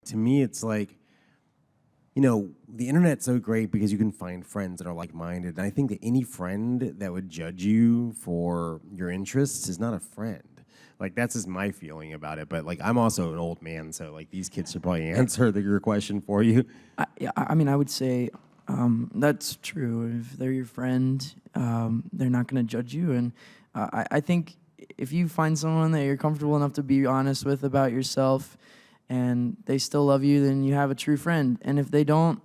to me, it's like, the internet's so great because you can find friends that are like-minded. And I think that any friend that would judge you for your interests is not a friend. Like, that's just my feeling about it. But, like, I'm also an old man, so, like, these kids should probably answer your question for you. I mean, I would say that's true. If they're your friend, they're not going to judge you. And I think if you find someone that you're comfortable enough to be honest with about yourself and they still love you, then you have a true friend. And if they don't,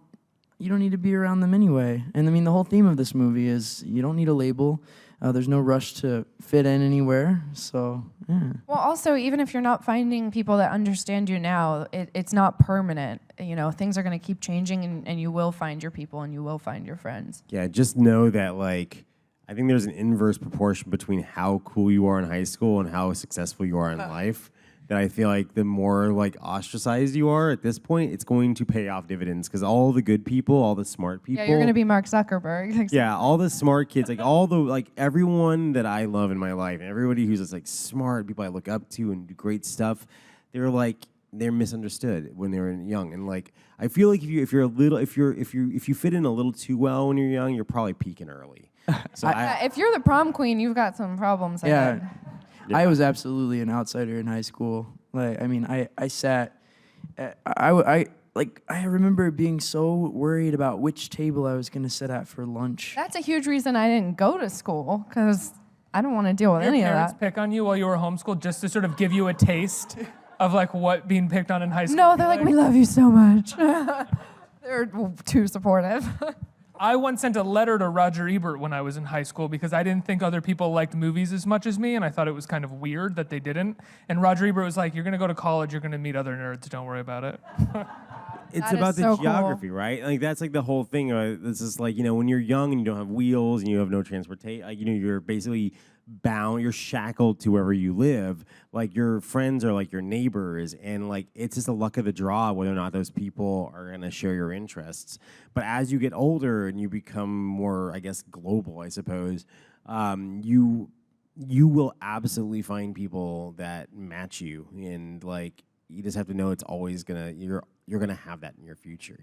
you don't need to be around them anyway. And I mean, the whole theme of this movie is you don't need a label. There's no rush to fit in anywhere. So, yeah. Well, also, even if you're not finding people that understand you now, it's not permanent. Things are going to keep changing, and you will find your people and you will find your friends. Yeah, just know that, like, I think there's an inverse proportion between how cool you are in high school and how successful you are in life. That I feel like the more, like, ostracized you are at this point, it's going to pay off dividends because all the good people, all the smart people. Yeah, you're going to be Mark Zuckerberg. Yeah, all the smart kids, like everyone that I love in my life, and everybody who's just like smart, people I look up to and do great stuff, they're misunderstood when they're young. And like I feel like if you fit in a little too well when you're young, you're probably peaking early. So if you're the prom queen, you've got some problems. Yeah. I was absolutely an outsider in high school. Like, I mean, I sat, I remember being so worried about which table I was going to sit at for lunch. That's a huge reason I didn't go to school, because I don't want to deal with any of that. Your parents pick on you while you were homeschooled just to sort of give you a taste of like what being picked on in high school? No, they're like, we love you so much. They're too supportive. I once sent a letter to Roger Ebert when I was in high school because I didn't think other people liked movies as much as me, and I thought it was kind of weird that they didn't. And Roger Ebert was like, you're going to go to college, you're going to meet other nerds, don't worry about it. It's That about is the so geography, cool. right? Like that's like the whole thing. It's just like, when you're young and you don't have wheels and you have no transportation, like, you're basically bound, you're shackled to wherever you live. Like your friends are like your neighbors, and like it's just the luck of the draw whether or not those people are gonna share your interests. But as you get older and you become more, I guess, global, I suppose, you will absolutely find people that match you, and like you just have to know it's always you're gonna have that in your future,